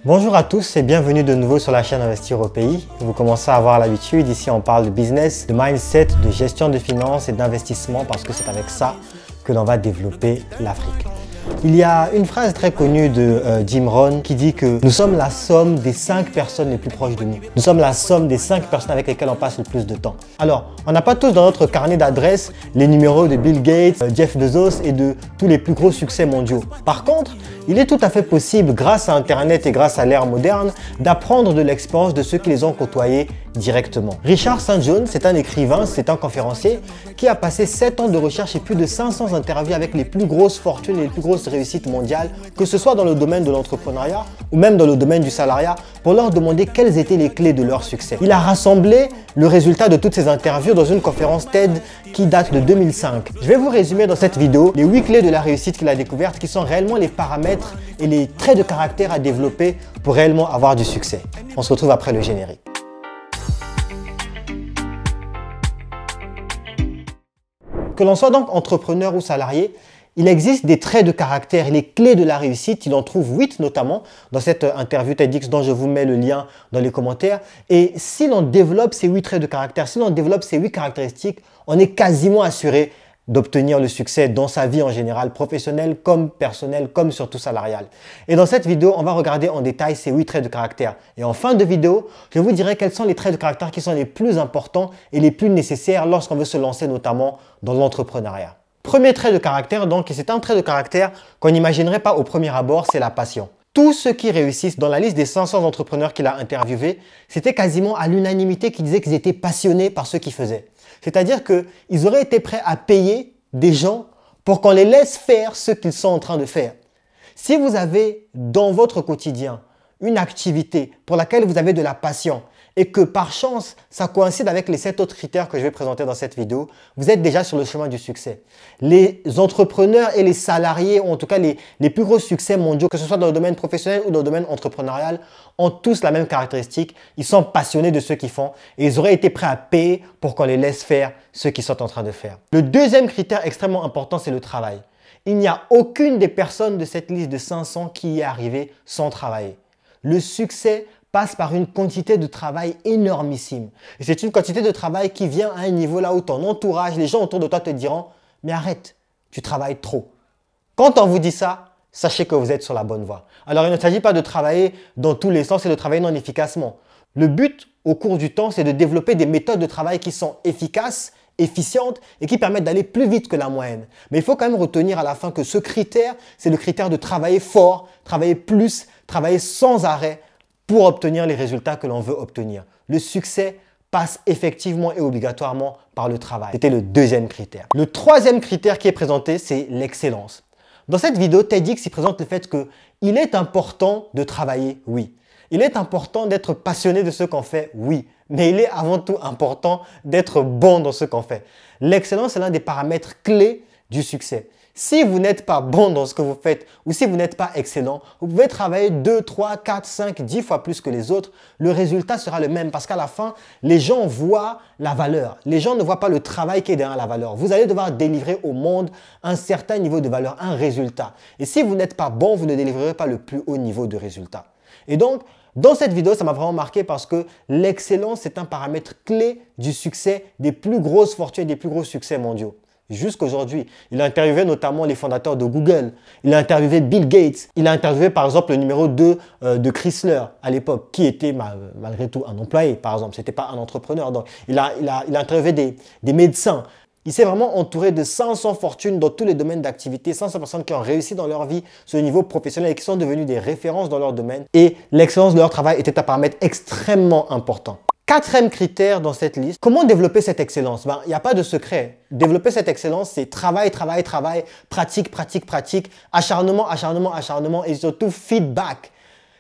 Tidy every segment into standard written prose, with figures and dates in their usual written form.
Bonjour à tous et bienvenue de nouveau sur la chaîne Investir au pays. Vous commencez à avoir l'habitude, ici on parle de business, de mindset, de gestion de finances et d'investissement parce que c'est avec ça que l'on va développer l'Afrique. Il y a une phrase très connue de Jim Rohn qui dit que nous sommes la somme des 5 personnes les plus proches de nous. Nous sommes la somme des 5 personnes avec lesquelles on passe le plus de temps. Alors, on n'a pas tous dans notre carnet d'adresses les numéros de Bill Gates, Jeff Bezos et de tous les plus gros succès mondiaux. Par contre, il est tout à fait possible, grâce à Internet et grâce à l'ère moderne, d'apprendre de l'expérience de ceux qui les ont côtoyés directement. Richard St. John, c'est un écrivain, c'est un conférencier qui a passé 7 ans de recherche et plus de 500 interviews avec les plus grosses fortunes et les plus grosses réussites mondiales, que ce soit dans le domaine de l'entrepreneuriat ou même dans le domaine du salariat, pour leur demander quelles étaient les clés de leur succès. Il a rassemblé le résultat de toutes ces interviews dans une conférence TED qui date de 2005. Je vais vous résumer dans cette vidéo les 8 clés de la réussite qu'il a découvertes qui sont réellement les paramètres et les traits de caractère à développer pour réellement avoir du succès. On se retrouve après le générique. Que l'on soit donc entrepreneur ou salarié, il existe des traits de caractère et les clés de la réussite. Il en trouve 8 notamment dans cette interview TEDx dont je vous mets le lien dans les commentaires. Et si l'on développe ces 8 traits de caractère, si l'on développe ces 8 caractéristiques, on est quasiment assuré d'obtenir le succès dans sa vie en général, professionnelle comme personnelle, comme surtout salariale. Et dans cette vidéo, on va regarder en détail ces 8 traits de caractère. Et en fin de vidéo, je vous dirai quels sont les traits de caractère qui sont les plus importants et les plus nécessaires lorsqu'on veut se lancer notamment dans l'entrepreneuriat. Premier trait de caractère donc, et c'est un trait de caractère qu'on n'imaginerait pas au premier abord, c'est la passion. Tous ceux qui réussissent dans la liste des 500 entrepreneurs qu'il a interviewés, c'était quasiment à l'unanimité qui disaient qu'ils étaient passionnés par ce qu'ils faisaient. C'est-à-dire qu'ils auraient été prêts à payer des gens pour qu'on les laisse faire ce qu'ils sont en train de faire. Si vous avez dans votre quotidien une activité pour laquelle vous avez de la passion et que par chance, ça coïncide avec les 7 autres critères que je vais présenter dans cette vidéo, vous êtes déjà sur le chemin du succès. Les entrepreneurs et les salariés, ou en tout cas les plus gros succès mondiaux, que ce soit dans le domaine professionnel ou dans le domaine entrepreneurial, ont tous la même caractéristique. Ils sont passionnés de ce qu'ils font et ils auraient été prêts à payer pour qu'on les laisse faire ce qu'ils sont en train de faire. Le deuxième critère extrêmement important, c'est le travail. Il n'y a aucune des personnes de cette liste de 500 qui y est arrivée sans travailler. Le succès passe par une quantité de travail énormissime. Et c'est une quantité de travail qui vient à un niveau là où ton entourage, les gens autour de toi te diront « Mais arrête, tu travailles trop ». Quand on vous dit ça, sachez que vous êtes sur la bonne voie. Alors il ne s'agit pas de travailler dans tous les sens et de travailler non efficacement. Le but au cours du temps, c'est de développer des méthodes de travail qui sont efficaces, efficientes et qui permettent d'aller plus vite que la moyenne. Mais il faut quand même retenir à la fin que ce critère, c'est le critère de travailler fort, travailler plus, travailler sans arrêt pour obtenir les résultats que l'on veut obtenir. Le succès passe effectivement et obligatoirement par le travail. C'était le deuxième critère. Le troisième critère qui est présenté, c'est l'excellence. Dans cette vidéo, TEDx il présente le fait qu'il est important de travailler, oui. Il est important d'être passionné de ce qu'on fait, oui. Mais il est avant tout important d'être bon dans ce qu'on fait. L'excellence est l'un des paramètres clés du succès. Si vous n'êtes pas bon dans ce que vous faites ou si vous n'êtes pas excellent, vous pouvez travailler 2, 3, 4, 5, 10 fois plus que les autres. Le résultat sera le même parce qu'à la fin, les gens voient la valeur. Les gens ne voient pas le travail qui est derrière la valeur. Vous allez devoir délivrer au monde un certain niveau de valeur, un résultat. Et si vous n'êtes pas bon, vous ne délivrerez pas le plus haut niveau de résultat. Et donc, dans cette vidéo, ça m'a vraiment marqué parce que l'excellence est un paramètre clé du succès des plus grosses fortunes et des plus gros succès mondiaux. Jusqu'aujourd'hui, il a interviewé notamment les fondateurs de Google, il a interviewé Bill Gates, il a interviewé par exemple le numéro 2 de Chrysler à l'époque, qui était malgré tout un employé par exemple, ce n'était pas un entrepreneur. Donc, il a interviewé des médecins. Il s'est vraiment entouré de 500 fortunes dans tous les domaines d'activité, 500 personnes qui ont réussi dans leur vie sur le niveau professionnel et qui sont devenues des références dans leur domaine. Et l'excellence de leur travail était un paramètre extrêmement important. Quatrième critère dans cette liste, comment développer cette excellence? Il n'y a pas de secret. Développer cette excellence, c'est travail, travail, travail, pratique, pratique, pratique, acharnement, acharnement, acharnement et surtout feedback.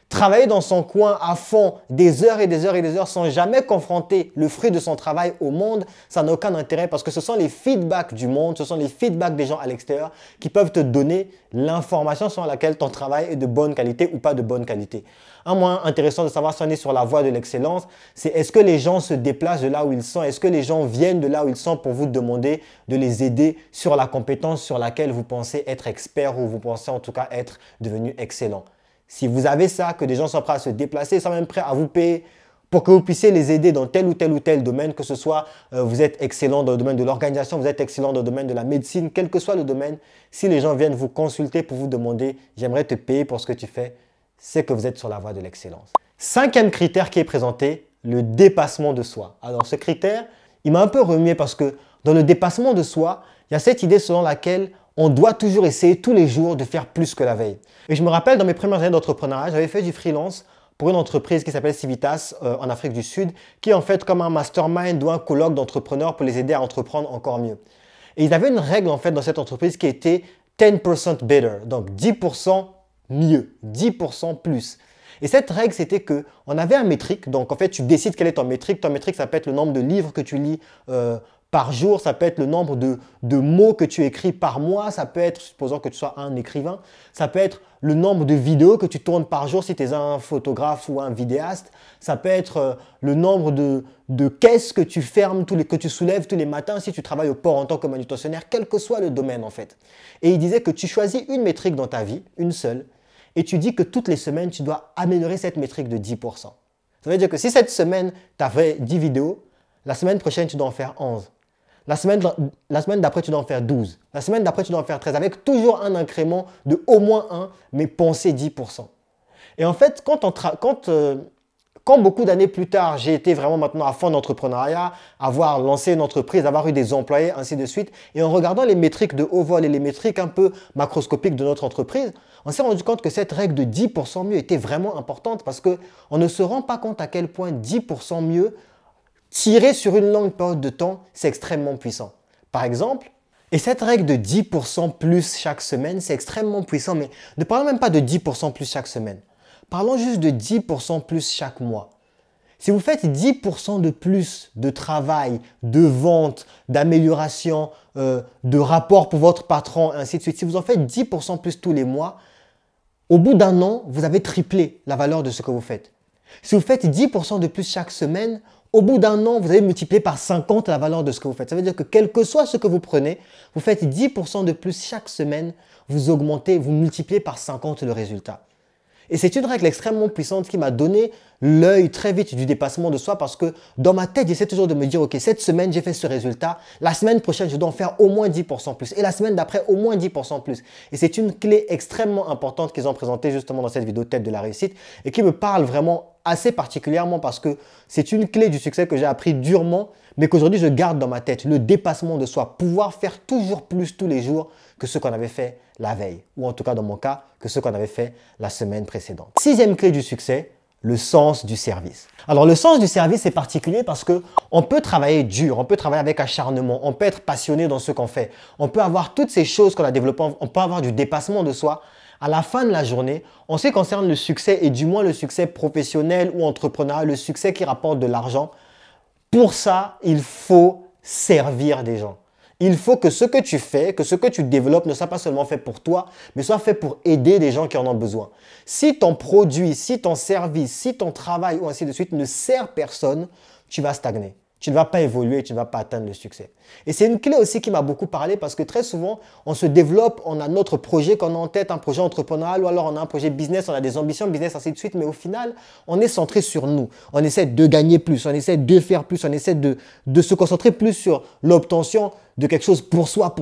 Travailler dans son coin à fond des heures et des heures et des heures sans jamais confronter le fruit de son travail au monde, ça n'a aucun intérêt parce que ce sont les feedbacks du monde, ce sont les feedbacks des gens à l'extérieur qui peuvent te donner l'information sur laquelle ton travail est de bonne qualité ou pas de bonne qualité. Un moyen intéressant de savoir si on est sur la voie de l'excellence, c'est est-ce que les gens se déplacent de là où ils sont, est-ce que les gens viennent de là où ils sont pour vous demander de les aider sur la compétence sur laquelle vous pensez être expert ou vous pensez en tout cas être devenu excellent. Si vous avez ça, que des gens sont prêts à se déplacer, ils sont même prêts à vous payer pour que vous puissiez les aider dans tel ou tel domaine, que ce soit vous êtes excellent dans le domaine de l'organisation, vous êtes excellent dans le domaine de la médecine, quel que soit le domaine, si les gens viennent vous consulter pour vous demander « j'aimerais te payer pour ce que tu fais », c'est que vous êtes sur la voie de l'excellence. Cinquième critère qui est présenté, le dépassement de soi. Alors ce critère, il m'a un peu remué parce que dans le dépassement de soi, il y a cette idée selon laquelle on doit toujours essayer tous les jours de faire plus que la veille. Et je me rappelle dans mes premières années d'entrepreneuriat, j'avais fait du freelance pour une entreprise qui s'appelle Civitas en Afrique du Sud, qui est en fait comme un mastermind ou un colloque d'entrepreneurs pour les aider à entreprendre encore mieux. Et ils avaient une règle en fait dans cette entreprise qui était 10% better, donc 10% mieux, 10% plus. Et cette règle, c'était qu'on avait un métrique, donc en fait tu décides quel est ton métrique. Ton métrique, ça peut être le nombre de livres que tu lis par jour, ça peut être le nombre de mots que tu écris par mois, ça peut être, supposons que tu sois un écrivain, ça peut être le nombre de vidéos que tu tournes par jour si tu es un photographe ou un vidéaste, ça peut être le nombre de caisses que tu fermes, que tu soulèves tous les matins si tu travailles au port en tant que manutentionnaire, quel que soit le domaine en fait. Et il disait que tu choisis une métrique dans ta vie, une seule, et tu dis que toutes les semaines, tu dois améliorer cette métrique de 10%. Ça veut dire que si cette semaine, tu as fait 10 vidéos, la semaine prochaine, tu dois en faire 11. La semaine d'après, tu dois en faire 12. La semaine d'après, tu dois en faire 13, avec toujours un incrément de au moins 1, mais pensez 10%. Et en fait, quand beaucoup d'années plus tard, j'ai été vraiment maintenant à fond d'entrepreneuriat, avoir lancé une entreprise, avoir eu des employés, ainsi de suite, et en regardant les métriques de haut vol et les métriques un peu macroscopiques de notre entreprise, on s'est rendu compte que cette règle de 10% mieux était vraiment importante parce qu'on ne se rend pas compte à quel point 10% mieux tiré sur une longue période de temps, c'est extrêmement puissant. Par exemple, et cette règle de 10% plus chaque semaine, c'est extrêmement puissant, mais ne parlons même pas de 10% plus chaque semaine. Parlons juste de 10% plus chaque mois. Si vous faites 10% de plus de travail, de vente, d'amélioration, de rapport pour votre patron, et ainsi de suite, si vous en faites 10% plus tous les mois, au bout d'un an, vous avez triplé la valeur de ce que vous faites. Si vous faites 10% de plus chaque semaine, au bout d'un an, vous avez multiplié par 50 la valeur de ce que vous faites. Ça veut dire que quel que soit ce que vous prenez, vous faites 10% de plus chaque semaine, vous augmentez, vous multipliez par 50 le résultat. Et c'est une règle extrêmement puissante qui m'a donné l'œil très vite du dépassement de soi parce que dans ma tête, j'essaie toujours de me dire, ok, cette semaine, j'ai fait ce résultat. La semaine prochaine, je dois en faire au moins 10% plus. Et la semaine d'après, au moins 10% plus. Et c'est une clé extrêmement importante qu'ils ont présentée justement dans cette vidéo Tête de la réussite et qui me parle vraiment assez particulièrement parce que c'est une clé du succès que j'ai appris durement, mais qu'aujourd'hui, je garde dans ma tête. Le dépassement de soi, pouvoir faire toujours plus tous les jours que ce qu'on avait fait la veille, ou en tout cas dans mon cas, que ce qu'on avait fait la semaine précédente. Sixième clé du succès, le sens du service. Alors le sens du service est particulier parce qu'on peut travailler dur, on peut travailler avec acharnement, on peut être passionné dans ce qu'on fait, on peut avoir toutes ces choses qu'on a développées, on peut avoir du dépassement de soi. À la fin de la journée, en ce qui concerne le succès et du moins le succès professionnel ou entrepreneurial, le succès qui rapporte de l'argent, pour ça, il faut servir des gens. Il faut que ce que tu fais, que ce que tu développes ne soit pas seulement fait pour toi, mais soit fait pour aider des gens qui en ont besoin. Si ton produit, si ton service, si ton travail ou ainsi de suite ne sert personne, tu vas stagner. Tu ne vas pas évoluer, tu ne vas pas atteindre le succès. Et c'est une clé aussi qui m'a beaucoup parlé parce que très souvent, on se développe, on a notre projet qu'on a en tête, un projet entrepreneurial ou alors on a un projet business, on a des ambitions business, ainsi de suite. Mais au final, on est centré sur nous. On essaie de gagner plus, on essaie de faire plus, on essaie de se concentrer plus sur l'obtention de quelque chose pour soi.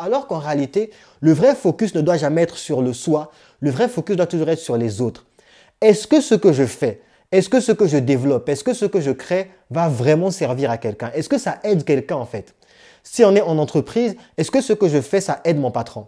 Alors qu'en réalité, le vrai focus ne doit jamais être sur le soi. Le vrai focus doit toujours être sur les autres. Est-ce que ce que je fais, est-ce que ce que je développe, est-ce que ce que je crée va vraiment servir à quelqu'un? Est-ce que ça aide quelqu'un en fait? Si on est en entreprise, est-ce que ce que je fais, ça aide mon patron?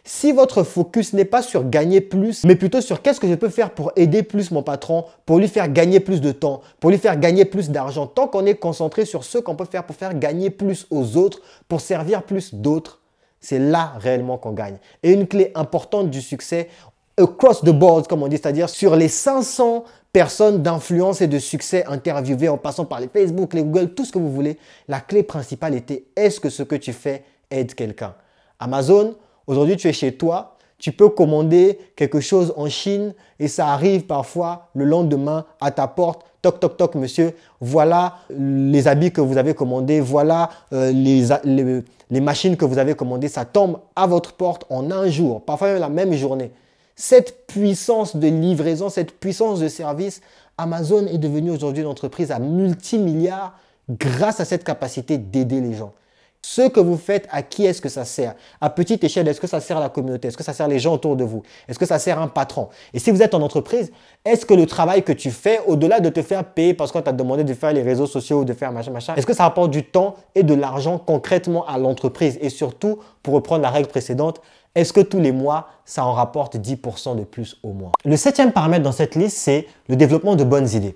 Si votre focus n'est pas sur gagner plus, mais plutôt sur qu'est-ce que je peux faire pour aider plus mon patron, pour lui faire gagner plus de temps, pour lui faire gagner plus d'argent, tant qu'on est concentré sur ce qu'on peut faire pour faire gagner plus aux autres, pour servir plus d'autres, c'est là réellement qu'on gagne. Et une clé importante du succès, across the board, comme on dit, c'est-à-dire sur les 500 personnes d'influence et de succès interviewées en passant par les Facebook, les Google, tout ce que vous voulez, la clé principale était est-ce que ce que tu fais aide quelqu'un? Amazon, aujourd'hui tu es chez toi, tu peux commander quelque chose en Chine et ça arrive parfois le lendemain à ta porte. Toc, toc, toc, monsieur, voilà les habits que vous avez commandés, voilà les machines que vous avez commandées, ça tombe à votre porte en un jour, parfois même la même journée. cette puissance de livraison, cette puissance de service, Amazon est devenue aujourd'hui une entreprise à multimilliards grâce à cette capacité d'aider les gens. Ce que vous faites, à qui est-ce que ça sert? À petite échelle, est-ce que ça sert à la communauté? Est-ce que ça sert les gens autour de vous? Est-ce que ça sert un patron? Et si vous êtes en entreprise, est-ce que le travail que tu fais, au-delà de te faire payer parce qu'on t'a demandé de faire les réseaux sociaux ou de faire machin, est-ce que ça apporte du temps et de l'argent concrètement à l'entreprise? Et surtout, pour reprendre la règle précédente, est-ce que tous les mois, ça en rapporte 10% de plus au mois? Le 7e paramètre dans cette liste, c'est le développement de bonnes idées.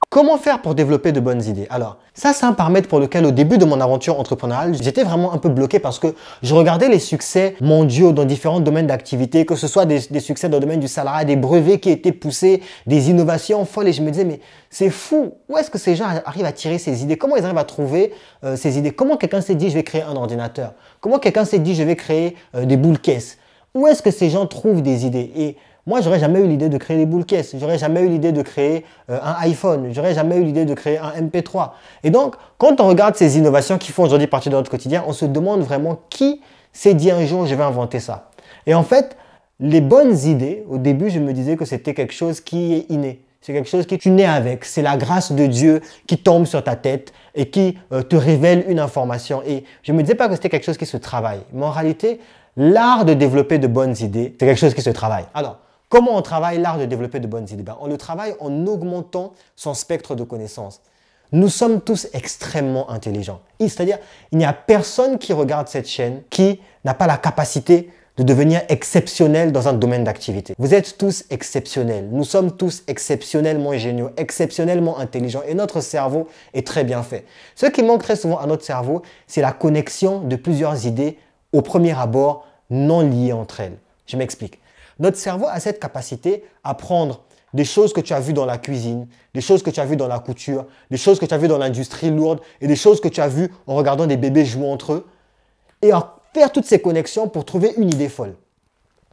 Comment faire pour développer de bonnes idées? Alors, ça, c'est un paramètre pour lequel, au début de mon aventure entrepreneuriale, j'étais vraiment un peu bloqué parce que je regardais les succès mondiaux dans différents domaines d'activité, que ce soit des succès dans le domaine du salariat, des brevets qui étaient poussés, des innovations folles. Et je me disais, mais c'est fou. Où est-ce que ces gens arrivent à tirer ces idées? Comment ils arrivent à trouver ces idées? Comment quelqu'un s'est dit, je vais créer un ordinateur? Comment quelqu'un s'est dit, je vais créer des boules caisses? Où est-ce que ces gens trouvent des idées? Et moi, j'aurais jamais eu l'idée de créer des boules caisses. J'aurais jamais eu l'idée de créer un iPhone. J'aurais jamais eu l'idée de créer un MP3. Et donc, quand on regarde ces innovations qui font aujourd'hui partie de notre quotidien, on se demande vraiment qui s'est dit un jour, je vais inventer ça. Et en fait, les bonnes idées, au début, je me disais que c'était quelque chose qui est inné. C'est quelque chose que tu nais avec. C'est la grâce de Dieu qui tombe sur ta tête et qui te révèle une information. Et je ne me disais pas que c'était quelque chose qui se travaille. Mais en réalité, l'art de développer de bonnes idées, c'est quelque chose qui se travaille. Alors, comment on travaille l'art de développer de bonnes idées? On le travaille en augmentant son spectre de connaissances. Nous sommes tous extrêmement intelligents. C'est-à-dire, il n'y a personne qui regarde cette chaîne qui n'a pas la capacité de devenir exceptionnel dans un domaine d'activité. Vous êtes tous exceptionnels. Nous sommes tous exceptionnellement géniaux, exceptionnellement intelligents et notre cerveau est très bien fait. Ce qui manque très souvent à notre cerveau, c'est la connexion de plusieurs idées au premier abord non liées entre elles. Je m'explique. Notre cerveau a cette capacité à prendre des choses que tu as vues dans la cuisine, des choses que tu as vues dans la couture, des choses que tu as vues dans l'industrie lourde et des choses que tu as vues en regardant des bébés jouer entre eux et à faire toutes ces connexions pour trouver une idée folle.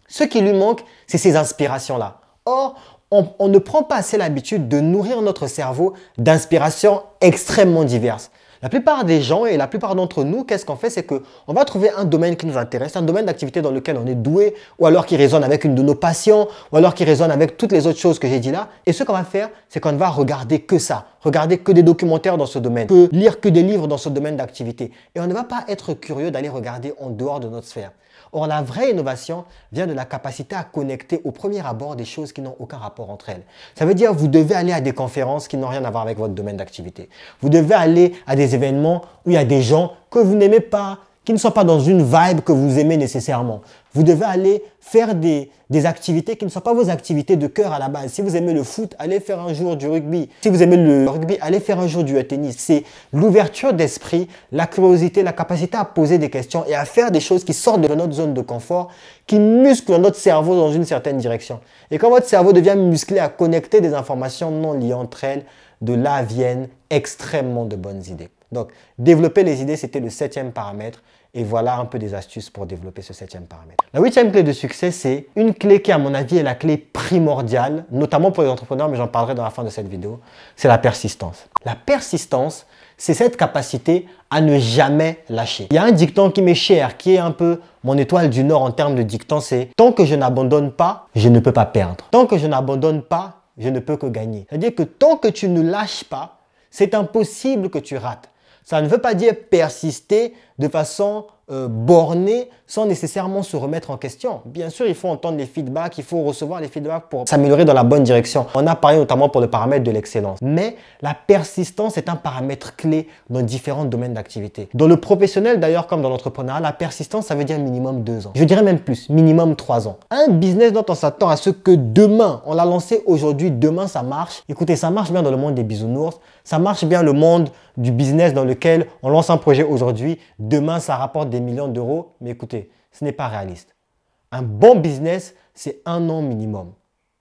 Ce qui lui manque, c'est ces inspirations-là. Or, on ne prend pas assez l'habitude de nourrir notre cerveau d'inspirations extrêmement diverses. La plupart des gens et la plupart d'entre nous, qu'est-ce qu'on fait? C'est qu'on va trouver un domaine qui nous intéresse, un domaine d'activité dans lequel on est doué, ou alors qui résonne avec une de nos passions, ou alors qui résonne avec toutes les autres choses que j'ai dit là. Et ce qu'on va faire, c'est qu'on ne va regarder que ça, regarder que des documentaires dans ce domaine, lire que des livres dans ce domaine d'activité. Et on ne va pas être curieux d'aller regarder en dehors de notre sphère. Or, la vraie innovation vient de la capacité à connecter au premier abord des choses qui n'ont aucun rapport entre elles. Ça veut dire que vous devez aller à des conférences qui n'ont rien à voir avec votre domaine d'activité. Vous devez aller à des événements où il y a des gens que vous n'aimez pas, qui ne sont pas dans une vibe que vous aimez nécessairement. Vous devez aller faire des activités qui ne sont pas vos activités de cœur à la base. Si vous aimez le foot, allez faire un jour du rugby. Si vous aimez le rugby, allez faire un jour du tennis. C'est l'ouverture d'esprit, la curiosité, la capacité à poser des questions et à faire des choses qui sortent de notre zone de confort, qui musclent notre cerveau dans une certaine direction. Et quand votre cerveau devient musclé à connecter des informations non liées entre elles, de là viennent extrêmement de bonnes idées. Donc, développer les idées, c'était le 7e paramètre. Et voilà un peu des astuces pour développer ce 7e paramètre. La 8e clé de succès, c'est une clé qui, à mon avis, est la clé primordiale, notamment pour les entrepreneurs, mais j'en parlerai dans la fin de cette vidéo, c'est la persistance. La persistance, c'est cette capacité à ne jamais lâcher. Il y a un dicton qui m'est cher, qui est un peu mon étoile du Nord en termes de dicton, c'est « Tant que je n'abandonne pas, je ne peux pas perdre. Tant que je n'abandonne pas, je ne peux que gagner. » C'est-à-dire que tant que tu ne lâches pas, c'est impossible que tu rates. Ça ne veut pas dire persister de façon bornée sans nécessairement se remettre en question. Bien sûr, il faut entendre les feedbacks, il faut recevoir les feedbacks pour s'améliorer dans la bonne direction. On a parlé notamment pour le paramètre de l'excellence. Mais la persistance est un paramètre clé dans différents domaines d'activité. Dans le professionnel d'ailleurs comme dans l'entrepreneuriat, la persistance, ça veut dire minimum 2 ans. Je dirais même plus, minimum 3 ans. Un business dont on s'attend à ce que demain, on l'a lancé aujourd'hui, demain ça marche. Écoutez, ça marche bien dans le monde des bisounours, ça marche bien le monde du business dans lequel on lance un projet aujourd'hui, demain ça rapporte des millions d'euros, mais écoutez, ce n'est pas réaliste. Un bon business, c'est 1 an minimum,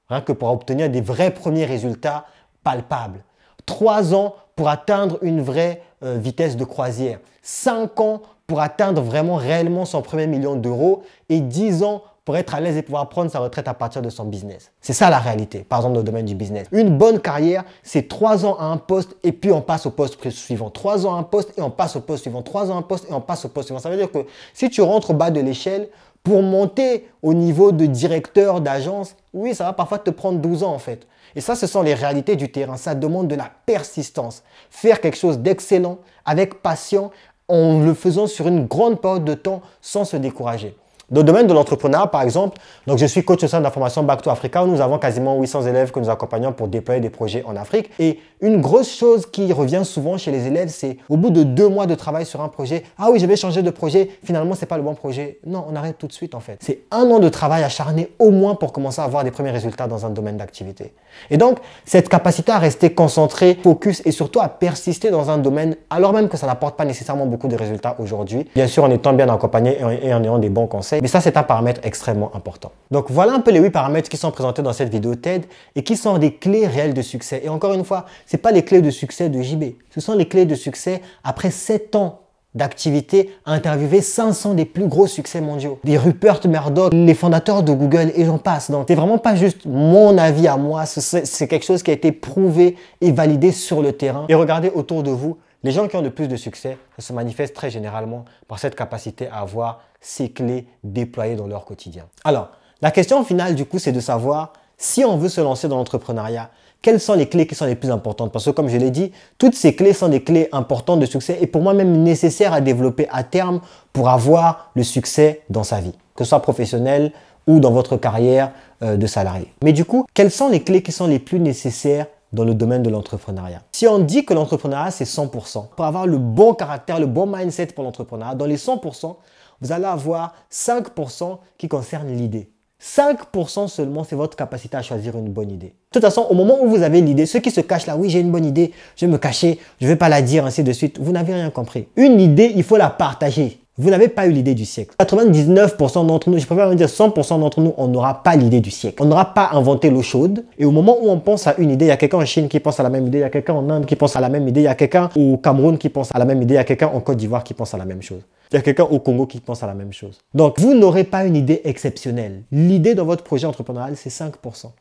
rien que pour obtenir des vrais premiers résultats palpables. 3 ans pour atteindre une vraie vitesse de croisière. 5 ans pour atteindre vraiment réellement son premier million d'euros et 10 ans pour être à l'aise et pouvoir prendre sa retraite à partir de son business. C'est ça la réalité, par exemple dans le domaine du business. Une bonne carrière, c'est 3 ans à un poste et puis on passe au poste suivant. 3 ans à un poste et on passe au poste suivant. 3 ans à un poste et on passe au poste suivant. Ça veut dire que si tu rentres au bas de l'échelle, Pour monter au niveau de directeur d'agence, oui, ça va parfois te prendre 12 ans en fait. Et ça, ce sont les réalités du terrain. Ça demande de la persistance. Faire quelque chose d'excellent, avec passion, en le faisant sur une grande période de temps sans se décourager. Dans le domaine de l'entrepreneuriat, par exemple, donc je suis coach au sein de la formation Back to Africa où nous avons quasiment 800 élèves que nous accompagnons pour déployer des projets en Afrique. Et une grosse chose qui revient souvent chez les élèves, c'est au bout de 2 mois de travail sur un projet, ah oui, je vais changer de projet, finalement, ce n'est pas le bon projet. Non, on arrête tout de suite en fait. C'est 1 an de travail acharné au moins pour commencer à avoir des premiers résultats dans un domaine d'activité. Et donc, cette capacité à rester concentré, focus et surtout à persister dans un domaine, alors même que ça n'apporte pas nécessairement beaucoup de résultats aujourd'hui, bien sûr en étant bien accompagné et en ayant des bons conseils. Mais ça, c'est un paramètre extrêmement important. Donc, voilà un peu les 8 paramètres qui sont présentés dans cette vidéo TED et qui sont des clés réelles de succès. Et encore une fois, ce n'est pas les clés de succès de JB. Ce sont les clés de succès après 7 ans d'activité à interviewer 500 des plus gros succès mondiaux. Des Rupert Murdoch, les fondateurs de Google et j'en passe. Donc, c'est vraiment pas juste mon avis à moi. C'est quelque chose qui a été prouvé et validé sur le terrain. Et regardez autour de vous, les gens qui ont le plus de succès, ça se manifeste très généralement par cette capacité à avoir ces clés déployées dans leur quotidien. Alors, la question finale du coup, c'est de savoir si on veut se lancer dans l'entrepreneuriat, quelles sont les clés qui sont les plus importantes? Parce que comme je l'ai dit, toutes ces clés sont des clés importantes de succès et pour moi même nécessaires à développer à terme pour avoir le succès dans sa vie, que ce soit professionnel ou dans votre carrière de salarié. Mais du coup, quelles sont les clés qui sont les plus nécessaires dans le domaine de l'entrepreneuriat? Si on dit que l'entrepreneuriat, c'est 100%, pour avoir le bon caractère, le bon mindset pour l'entrepreneuriat, dans les 100%, vous allez avoir 5% qui concernent l'idée. 5% seulement, c'est votre capacité à choisir une bonne idée. De toute façon, au moment où vous avez l'idée, ceux qui se cachent là, oui, j'ai une bonne idée, je vais me cacher, je ne vais pas la dire, ainsi de suite, vous n'avez rien compris. Une idée, il faut la partager. Vous n'avez pas eu l'idée du siècle. 99% d'entre nous, je préfère même dire 100% d'entre nous, on n'aura pas l'idée du siècle. On n'aura pas inventé l'eau chaude. Et au moment où on pense à une idée, il y a quelqu'un en Chine qui pense à la même idée, il y a quelqu'un en Inde qui pense à la même idée, il y a quelqu'un au Cameroun qui pense à la même idée, il y a quelqu'un en Côte d'Ivoire qui pense à la même chose. Il y a quelqu'un au Congo qui pense à la même chose. Donc, vous n'aurez pas une idée exceptionnelle. L'idée dans votre projet entrepreneurial, c'est 5%.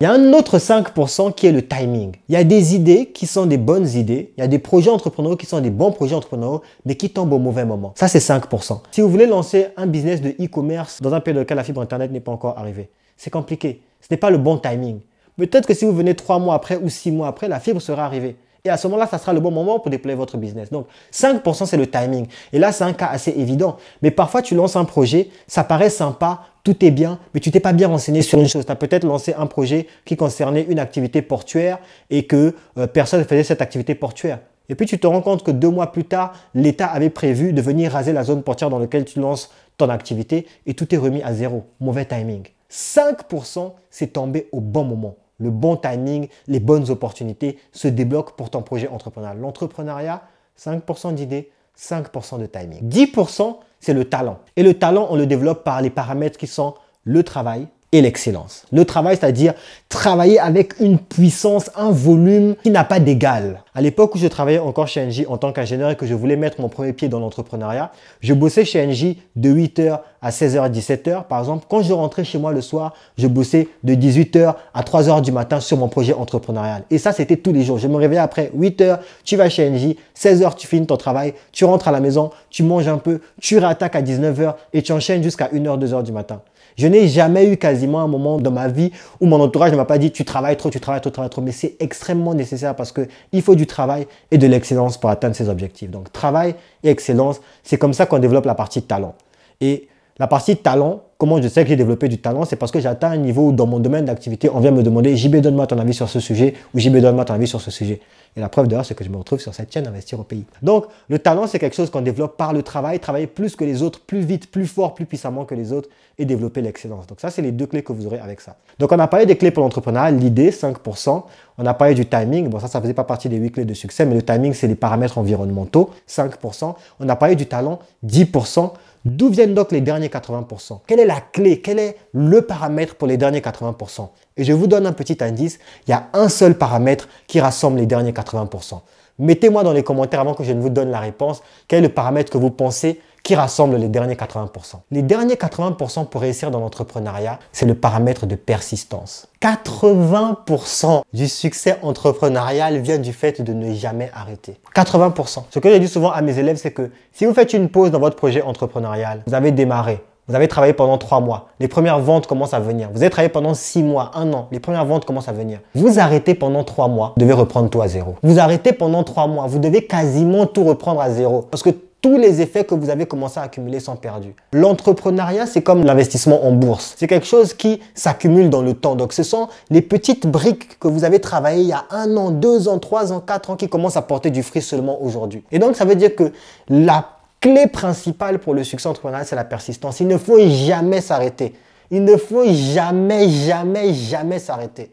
Il y a un autre 5% qui est le timing. Il y a des idées qui sont des bonnes idées. Il y a des projets entrepreneuriaux qui sont des bons projets entrepreneuriaux, mais qui tombent au mauvais moment. Ça, c'est 5%. Si vous voulez lancer un business de e-commerce dans un pays dans lequel la fibre Internet n'est pas encore arrivée, c'est compliqué. Ce n'est pas le bon timing. Peut-être que si vous venez 3 mois après ou 6 mois après, la fibre sera arrivée. Et à ce moment-là, ça sera le bon moment pour déployer votre business. Donc, 5%, c'est le timing. Et là, c'est un cas assez évident. Mais parfois, tu lances un projet, ça paraît sympa, tout est bien, mais tu t'es pas bien renseigné sur une chose. Tu as peut-être lancé un projet qui concernait une activité portuaire et que personne ne faisait cette activité portuaire. Et puis, tu te rends compte que 2 mois plus tard, l'État avait prévu de venir raser la zone portuaire dans laquelle tu lances ton activité et tout est remis à zéro. Mauvais timing. 5%, c'est tombé au bon moment. Le bon timing, les bonnes opportunités se débloquent pour ton projet entrepreneurial. L'entrepreneuriat, 5% d'idées, 5% de timing. 10%, c'est le talent. Et le talent, on le développe par les paramètres qui sont le travail et l'excellence. Le travail, c'est-à-dire travailler avec une puissance, un volume qui n'a pas d'égal. À l'époque où je travaillais encore chez Engie en tant qu'ingénieur et que je voulais mettre mon premier pied dans l'entrepreneuriat, je bossais chez Engie de 8h à 16h, 17h. Par exemple, quand je rentrais chez moi le soir, je bossais de 18h à 3h du matin sur mon projet entrepreneurial. Et ça, c'était tous les jours. Je me réveillais après 8h, tu vas chez Engie, 16h, tu finis ton travail, tu rentres à la maison, tu manges un peu, tu réattaques à 19h et tu enchaînes jusqu'à 1h, 2h du matin. Je n'ai jamais eu quasiment un moment dans ma vie où mon entourage ne m'a pas dit tu travailles trop, tu travailles trop, tu travailles trop. Mais c'est extrêmement nécessaire parce qu'il faut du travail et de l'excellence pour atteindre ses objectifs. Donc, travail et excellence, c'est comme ça qu'on développe la partie talent. Et la partie talent, comment je sais que j'ai développé du talent, c'est parce que j'atteins un niveau où dans mon domaine d'activité, on vient me demander JB, donne-moi ton avis sur ce sujet ou JB, donne-moi ton avis sur ce sujet. Et la preuve d'ailleurs, c'est que je me retrouve sur cette chaîne Investir au pays. Donc, le talent, c'est quelque chose qu'on développe par le travail, travailler plus que les autres, plus vite, plus fort, plus puissamment que les autres et développer l'excellence. Donc ça, c'est les 2 clés que vous aurez avec ça. Donc, on a parlé des clés pour l'entrepreneuriat, l'idée, 5%. On a parlé du timing. Bon, ça ne faisait pas partie des 8 clés de succès, mais le timing, c'est les paramètres environnementaux, 5%. On a parlé du talent, 10%. D'où viennent donc les derniers 80%? Quelle est la clé? Quel est le paramètre pour les derniers 80%? Et je vous donne un petit indice, il y a un seul paramètre qui rassemble les derniers 80%. Mettez-moi dans les commentaires avant que je ne vous donne la réponse, quel est le paramètre que vous pensez qui rassemble les derniers 80%. Les derniers 80% pour réussir dans l'entrepreneuriat, c'est le paramètre de persistance. 80% du succès entrepreneurial vient du fait de ne jamais arrêter. 80%. Ce que je dis souvent à mes élèves, c'est que si vous faites une pause dans votre projet entrepreneurial, vous avez démarré, Vous avez travaillé pendant 3 mois. Les premières ventes commencent à venir. Vous avez travaillé pendant 6 mois, 1 an. Les premières ventes commencent à venir. Vous arrêtez pendant 3 mois. Vous devez reprendre tout à zéro. Vous arrêtez pendant 3 mois. Vous devez quasiment tout reprendre à zéro. Parce que tous les effets que vous avez commencé à accumuler sont perdus. L'entrepreneuriat, c'est comme l'investissement en bourse. C'est quelque chose qui s'accumule dans le temps. Donc, ce sont les petites briques que vous avez travaillées il y a 1 an, 2 ans, 3 ans, 4 ans qui commencent à porter du fruit seulement aujourd'hui. Et donc, ça veut dire que la clé principale pour le succès entrepreneurial, c'est la persistance. Il ne faut jamais s'arrêter. Il ne faut jamais, jamais, jamais s'arrêter.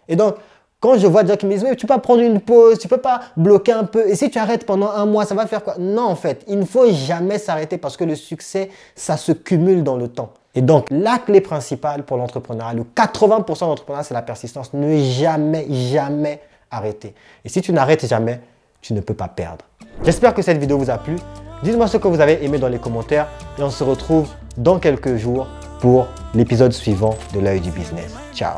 Et donc, quand je vois des gens qui me disent « Oui, tu peux pas prendre une pause, tu peux pas bloquer un peu. Et si tu arrêtes pendant 1 mois, ça va faire quoi ?» Non, en fait, il ne faut jamais s'arrêter parce que le succès, ça se cumule dans le temps. Et donc, la clé principale pour l'entrepreneuriat, le 80% de l'entrepreneuriat, c'est la persistance. Ne jamais, jamais arrêter. Et si tu n'arrêtes jamais, tu ne peux pas perdre. J'espère que cette vidéo vous a plu. Dites-moi ce que vous avez aimé dans les commentaires et on se retrouve dans quelques jours pour l'épisode suivant de l'œil du business. Ciao!